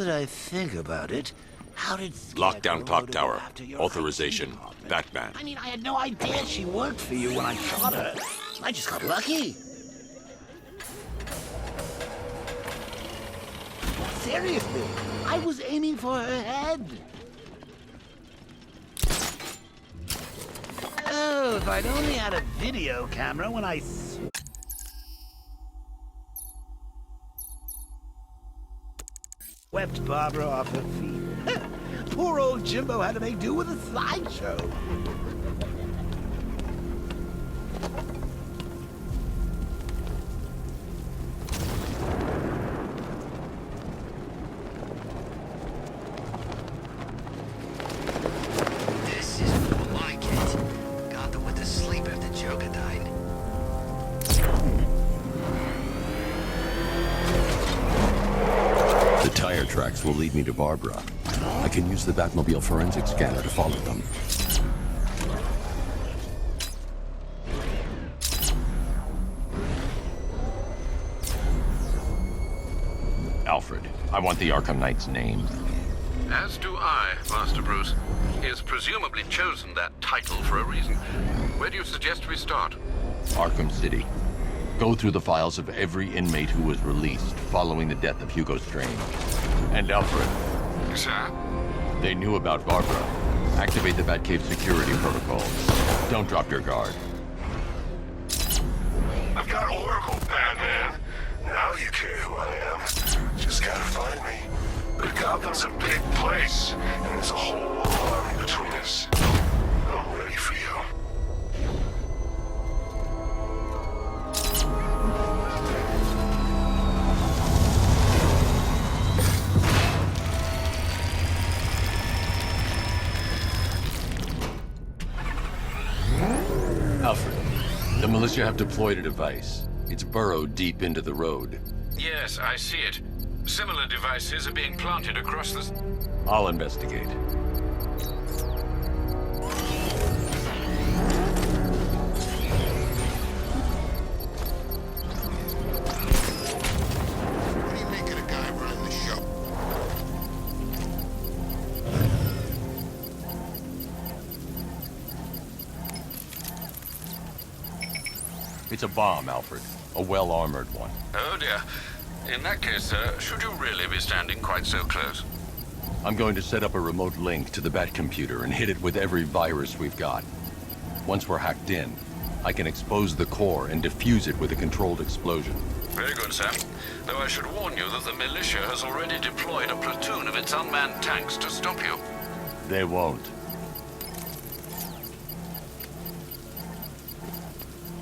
that I think about it, how did Lockdown clock tower. After your Authorization. IT department? Batman. I mean, I had no idea she worked for you when I shot her. I just got lucky. Seriously, I was aiming for her head. Oh, if I'd only had a video camera when I swept Barbara off her feet. Poor old Jimbo had to make do with a slideshow. This is more like it. Got them with the sleep after Joker died. The tire tracks will lead me to Barbara. I can use the Batmobile forensic scanner to follow them. Alfred, I want the Arkham Knight's name. As do I, Master Bruce. He has presumably chosen that title for a reason. Where do you suggest we start? Arkham City. Go through the files of every inmate who was released following the death of Hugo Strange. And Alfred, Sir? they knew about Barbara. Activate the Batcave security protocols. Don't drop your guard. I've got Oracle, Batman. Now you care who I am. Just gotta find me. But Gotham's a big place, and there's a whole army between us. I'm ready for you. Alfred, the militia have deployed a device. It's burrowed deep into the road. Yes, I see it. Similar devices are being planted across the... I'll investigate. What do you make of the guy running the show? It's a bomb, Alfred. A well-armored one. Oh dear. In that case, sir, should you really be standing quite so close? I'm going to set up a remote link to the Bat computer and hit it with every virus we've got. Once we're hacked in, I can expose the core and defuse it with a controlled explosion. Very good, sir. Though I should warn you that the militia has already deployed a platoon of its unmanned tanks to stop you. They won't.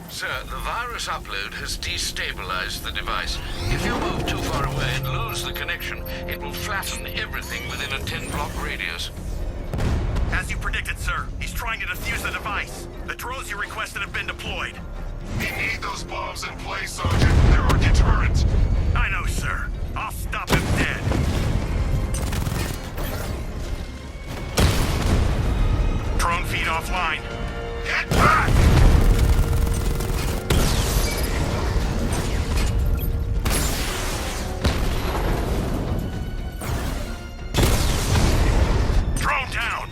Sir, the virus upload has destabilized the device. If you move too far away and lose the connection, it will flatten everything within a 10-block radius. As you predicted, sir, he's trying to defuse the device. The drones you requested have been deployed. We need those bombs in place, Sergeant. They're our deterrent. I know, sir. I'll stop him dead. Drone feed offline. Get back! Drone down!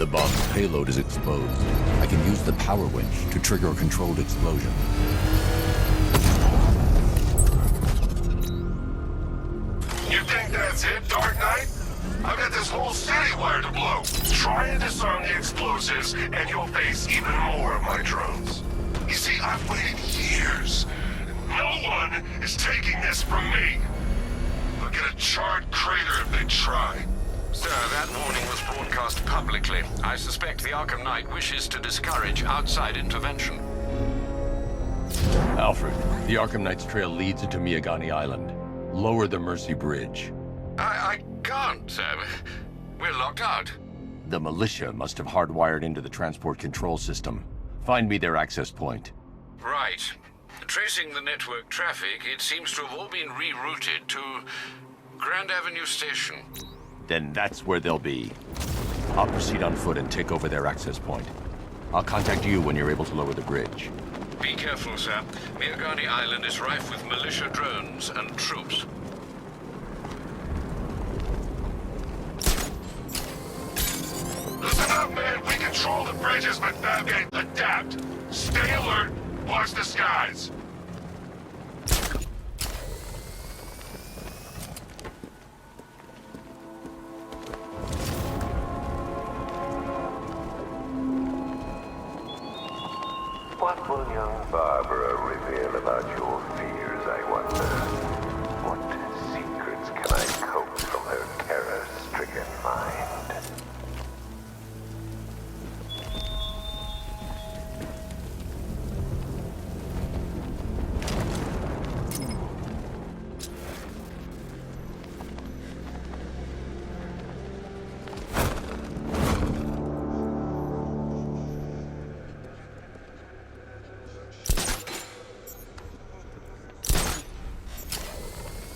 The bomb's payload is exposed. I can use the power winch to trigger a controlled explosion. You think that's it, Dark Knight? I've got this whole city wired to blow. Try and disarm the explosives, and you'll face even more of my drones. You see, I've waited years. No one is taking this from me. They'll get a charred crater if they try. Sir, that warning was broadcast publicly. I suspect the Arkham Knight wishes to discourage outside intervention. Alfred, the Arkham Knight's trail leads into Miagani Island. Lower the Mercy Bridge. I can't, sir. We're locked out. The militia must have hardwired into the transport control system. Find me their access point. Right. Tracing the network traffic, it seems to have all been rerouted to Grand Avenue Station. Then that's where they'll be. I'll proceed on foot and take over their access point. I'll contact you when you're able to lower the bridge. Be careful, sir. Miagani Island is rife with militia drones and troops. Listen up, man. We control the bridges, but Batman, adapt. Stay alert. Watch the skies. What will young Barbara reveal about your fears, I wonder? What secrets can I coax from her terror-stricken mind?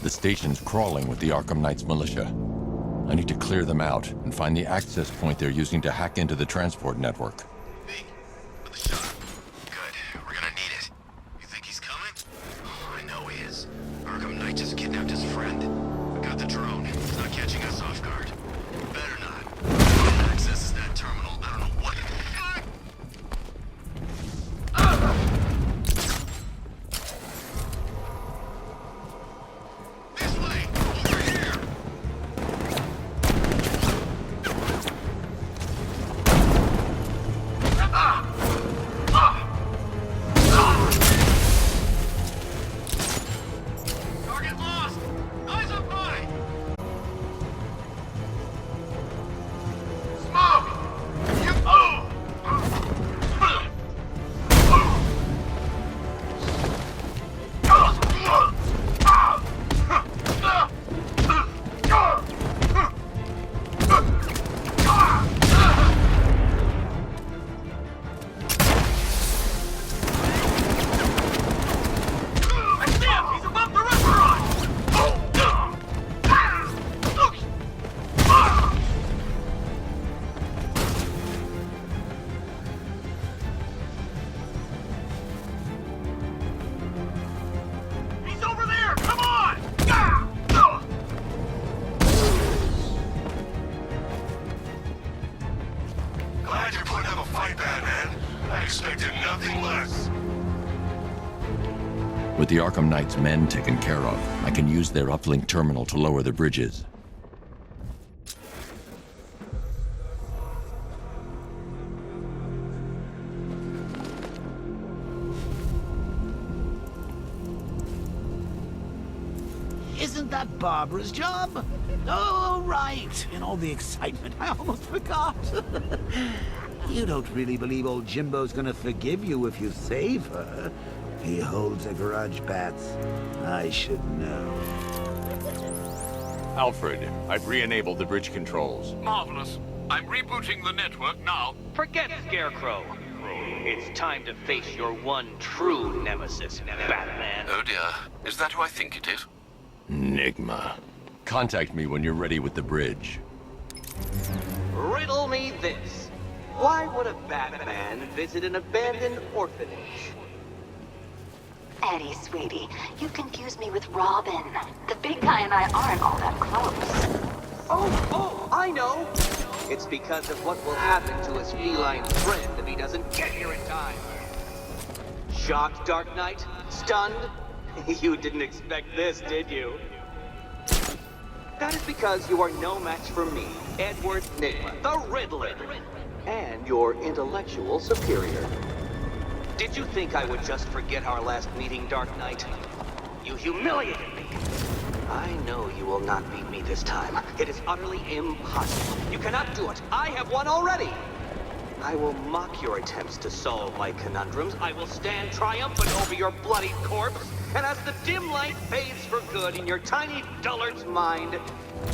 The station's crawling with the Arkham Knight's militia. I need to clear them out and find the access point they're using to hack into the transport network. Hey, with the shot. Good. We're gonna need it. You think he's coming? Oh, I know he is. Arkham Knight just kidnapped his friend. We got the drone. It's not catching us off guard. Better not. Accesses that terminal. I don't know what. This way! Over here! Target lost! Eyes up high! Smoke! You I see him! He's above the restaurant! He's over there! Come on! Glad you're putting up a fight, Batman. I expected nothing less. With the Arkham Knight's men taken care of, I can use their uplink terminal to lower the bridges. Isn't that Barbara's job? Oh, right. In all the excitement, I almost forgot. You don't really believe old Jimbo's gonna forgive you if you save her. He holds a grudge, Bats. I should know. Alfred, I've re-enabled the bridge controls. Marvelous. I'm rebooting the network now. Forget Scarecrow. It's time to face your one true nemesis, Batman. Oh dear. Is that who I think it is? Enigma. Contact me when you're ready with the bridge. Riddle me this. Why would a Batman visit an abandoned orphanage? Eddie, sweetie, you confused me with Robin. The big guy and I aren't all that close. Oh, I know! It's because of what will happen to his feline friend if he doesn't get here in time. Shocked, Dark Knight? Stunned? You didn't expect this, did you? That is because you are no match for me, Edward Nygma, the Riddler, and your intellectual superior. Did you think I would just forget our last meeting, Dark Knight? You humiliated me. I know you will not beat me this time. It is utterly impossible. You cannot do it. I have won already. I will mock your attempts to solve my conundrums. I will stand triumphant over your bloodied corpse. And as the dim light fades for good in your tiny dullard's mind,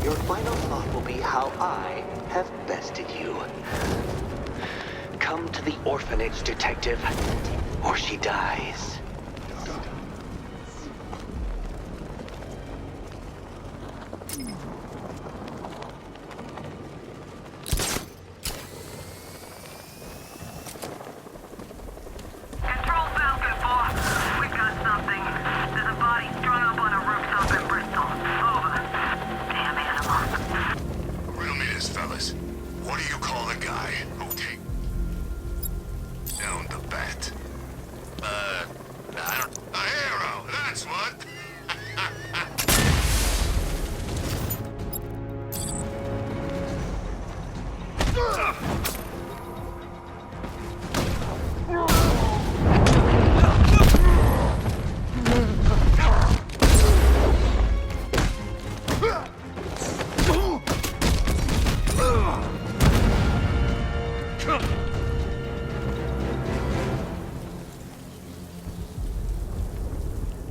your final thought will be how I have bested you. Come to the orphanage, detective, or she dies.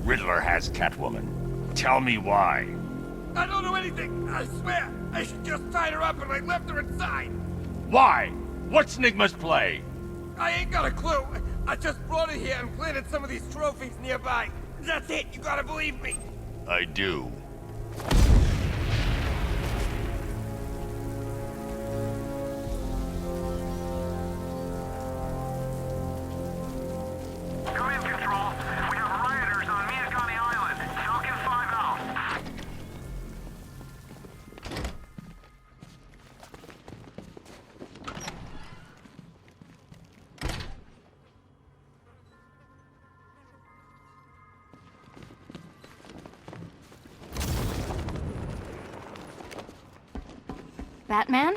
Riddler has Catwoman. Tell me why. I don't know anything, I swear. I just tied her up and I left her inside. Why? What's Nygma's play? I ain't got a clue. I just brought her here and planted some of these trophies nearby. That's it, you gotta believe me. I do. Come in, Control. We have rioters on Miyagani Island. Falcon 5 out. Batman?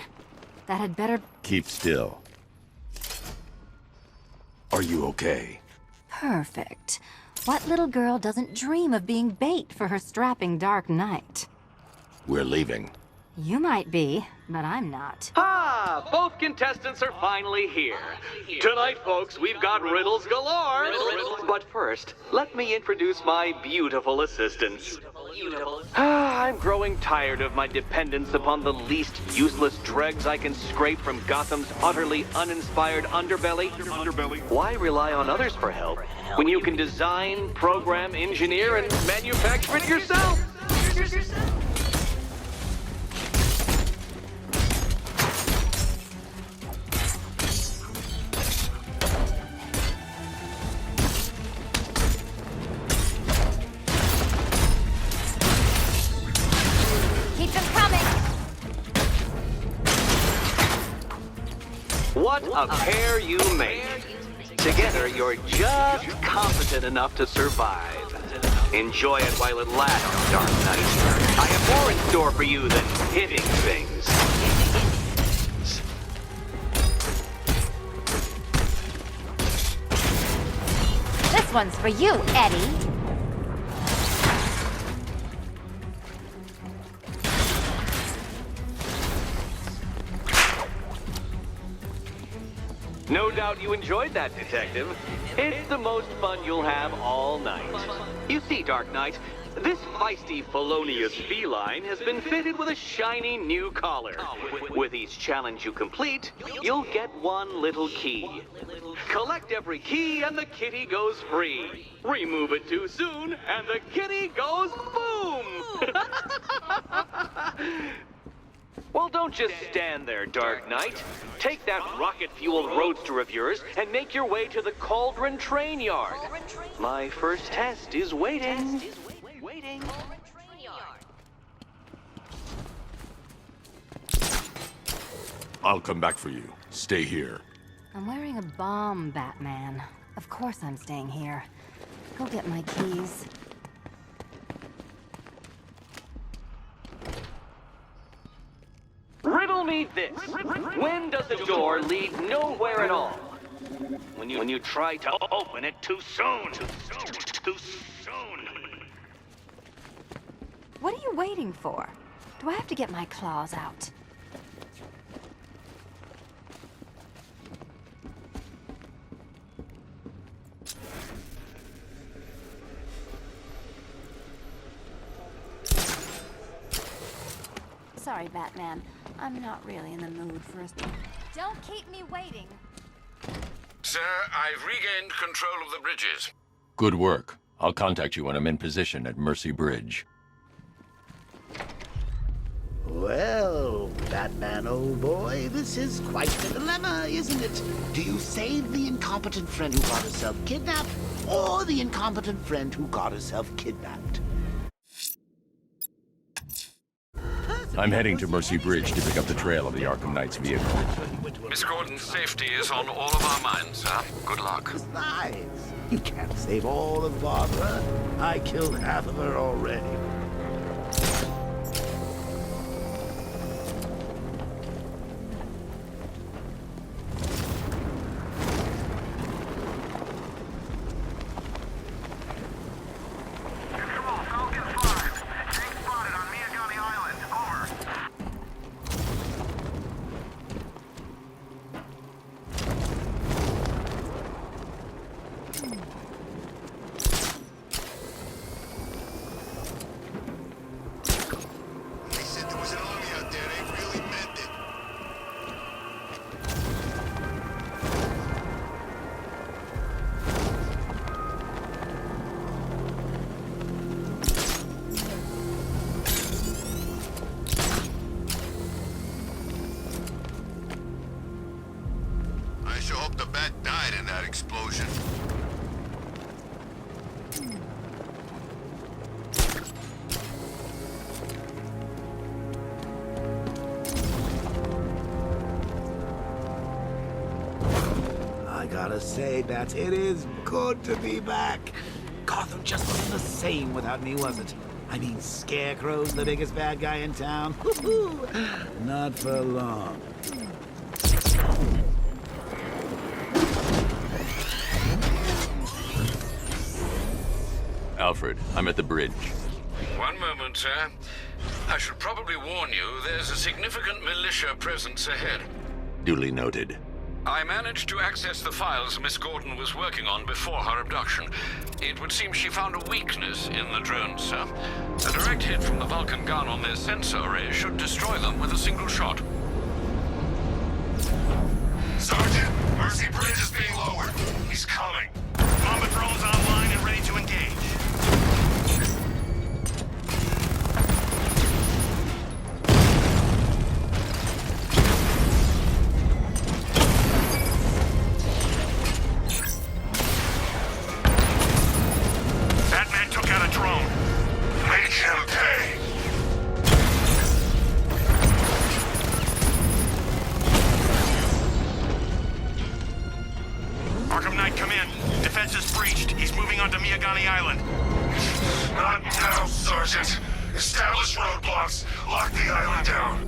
That had better... Keep still. Are you okay? Perfect. What little girl doesn't dream of being bait for her strapping Dark Knight? We're leaving. You might be, but I'm not. Ah, both contestants are finally here. Tonight, folks, we've got riddles galore. But first, let me introduce my beautiful assistants. I'm growing tired of my dependence upon the least useless dregs I can scrape from Gotham's utterly uninspired underbelly. Why rely on others for help when you can design, program, engineer, and manufacture it yourself? What a pair you make. Together, you're just competent enough to survive. Enjoy it while it lasts, Dark Knight. I have more in store for you than hitting things. This one's for you, Eddie. No doubt you enjoyed that, Detective. It's the most fun you'll have all night. You see, Dark Knight, this feisty, felonious feline has been fitted with a shiny new collar. With each challenge you complete, you'll get one little key. Collect every key and the kitty goes free. Remove it too soon and the kitty goes boom! Well, don't just stand there, Dark Knight. Take that rocket-fueled roadster of yours and make your way to the Cauldron Train Yard. My first test is waiting. I'll come back for you. Stay here. I'm wearing a bomb, Batman. Of course I'm staying here. Go get my keys. Riddle me this. When does a door lead nowhere at all? When you try to open it too soon. Too soon. What are you waiting for? Do I have to get my claws out? Sorry, Batman. I'm not really in the mood for us. Don't keep me waiting. Sir, I've regained control of the bridges. Good work. I'll contact you when I'm in position at Mercy Bridge. Well, Batman, old boy, this is quite the dilemma, isn't it? Do you save the incompetent friend who got herself kidnapped, or the incompetent friend who got herself kidnapped? I'm heading to Mercy Bridge to pick up the trail of the Arkham Knight's vehicle. Miss Gordon's safety is on all of our minds, sir. Good luck. Besides, you can't save all of Barbara. I killed half of her already. Explosion. I gotta say, Bats, it is good to be back. Gotham just wasn't the same without me, was it? I mean, Scarecrow's the biggest bad guy in town. Not for long. Alfred, I'm at the bridge. One moment, sir. I should probably warn you, there's a significant militia presence ahead. Duly noted. I managed to access the files Miss Gordon was working on before her abduction. It would seem she found a weakness in the drones, sir. A direct hit from the Vulcan gun on their sensor array should destroy them with a single shot. Sergeant, Mercy Bridge is being lowered. He's coming. Bomber drones online and ready to engage. Batman took out a drone. Make him pay. Arkham Knight, come in. Defense is breached. He's moving onto Miyagani Island. Not now, Sergeant. Establish roadblocks. Lock the island down.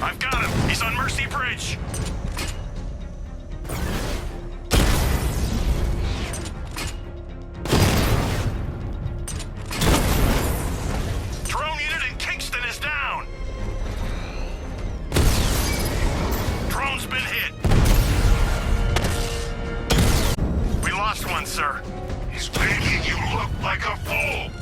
I've got him. He's on Mercy Bridge. Drone unit in Kingston is down. Drone's been hit. We lost one, sir. He's making you look like a fool.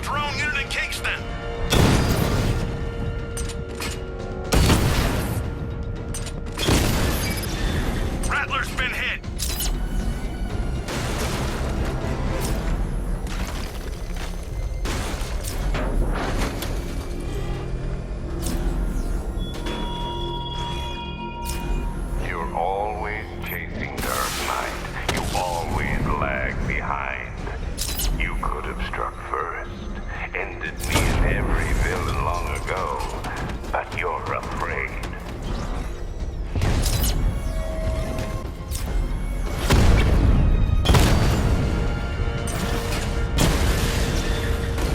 drone unit in Kingston. Rattler's been hit. You're always chasing Dark Knight. You always lag behind. You could have struck first, ended me and every villain long ago, but you're afraid.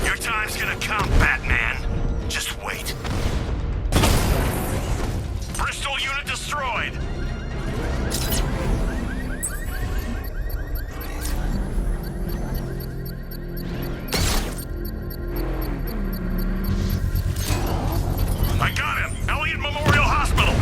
Your time's gonna come, Batman. Just wait. Bristol unit destroyed. I got him! Elliott Memorial Hospital!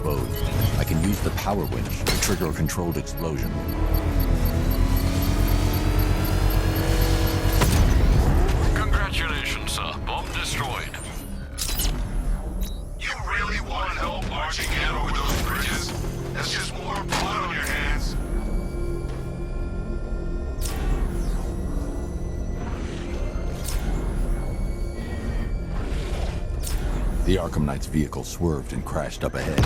exposed. I can use the power winch to trigger a controlled explosion. Congratulations, sir. Bomb destroyed. You really want help marching in over those bridges? That's just more blood on your hands. The Arkham Knight's vehicle swerved and crashed up ahead.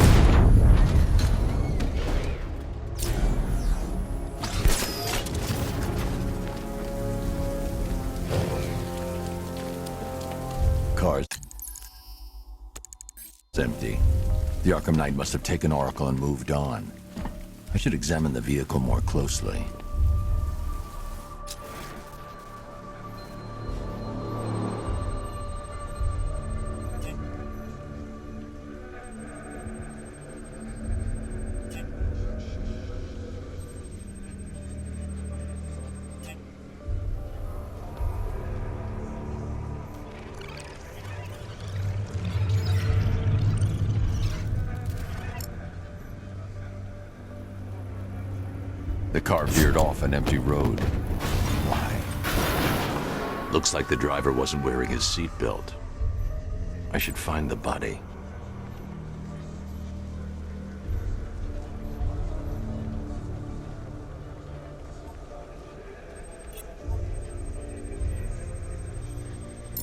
Car's empty. The Arkham Knight must have taken Oracle and moved on. I should examine the vehicle more closely. The car veered off an empty road. Why? Looks like the driver wasn't wearing his seatbelt. I should find the body.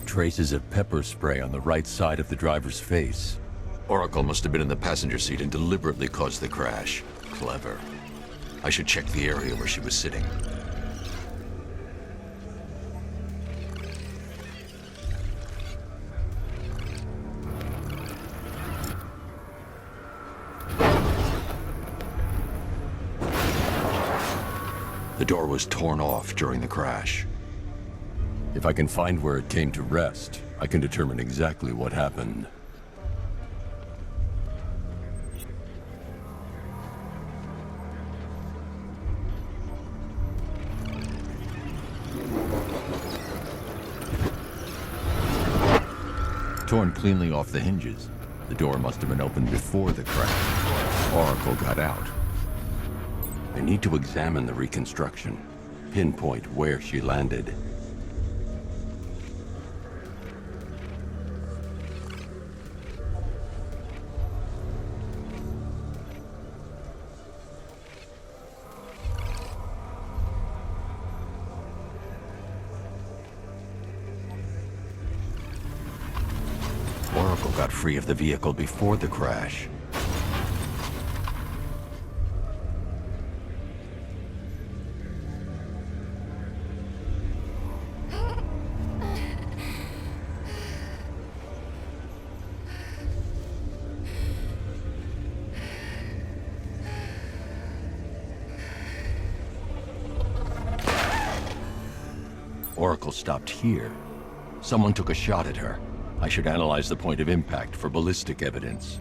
Traces of pepper spray on the right side of the driver's face. Oracle must have been in the passenger seat and deliberately caused the crash. Clever. I should check the area where she was sitting. The door was torn off during the crash. If I can find where it came to rest, I can determine exactly what happened. Torn cleanly off the hinges. The door must have been opened before the crash. Oracle got out. I need to examine the reconstruction, pinpoint where she landed. Oracle got free of the vehicle before the crash. Oracle stopped here. Someone took a shot at her. I should analyze the point of impact for ballistic evidence.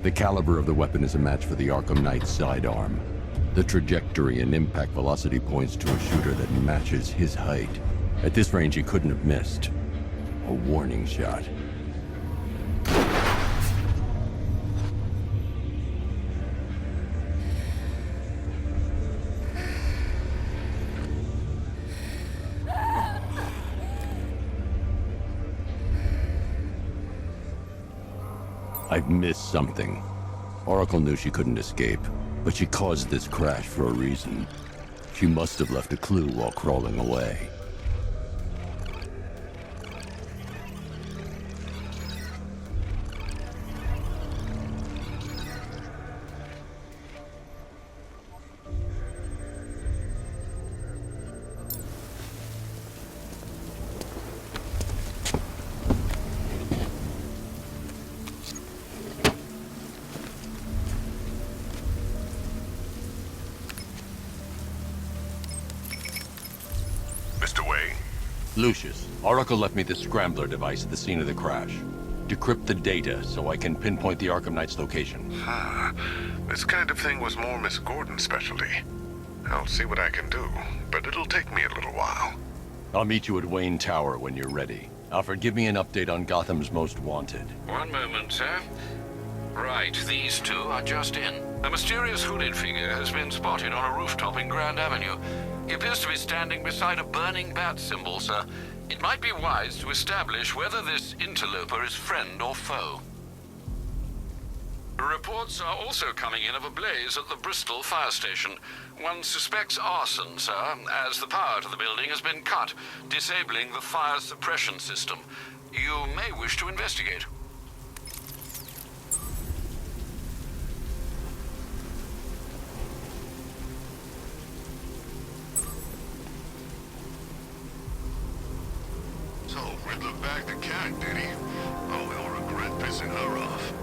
The caliber of the weapon is a match for the Arkham Knight's sidearm. The trajectory and impact velocity points to a shooter that matches his height. At this range, he couldn't have missed. A warning shot. I've missed something. Oracle knew she couldn't escape, but she caused this crash for a reason. She must have left a clue while crawling away. Lucius, Oracle left me the scrambler device at the scene of the crash. Decrypt the data so I can pinpoint the Arkham Knight's location. This kind of thing was more Miss Gordon's specialty. I'll see what I can do, but it'll take me a little while. I'll meet you at Wayne Tower when you're ready. Alfred, give me an update on Gotham's Most Wanted. One moment, sir. Right, these two are just in. A mysterious hooded figure has been spotted on a rooftop in Grand Avenue. He appears to be standing beside a burning bat symbol, sir. It might be wise to establish whether this interloper is friend or foe. Reports are also coming in of a blaze at the Bristol fire station. One suspects arson, sir, as the power to the building has been cut, disabling the fire suppression system. You may wish to investigate. So, Riddler bagged the cat, did he? Oh, he'll regret pissing her off.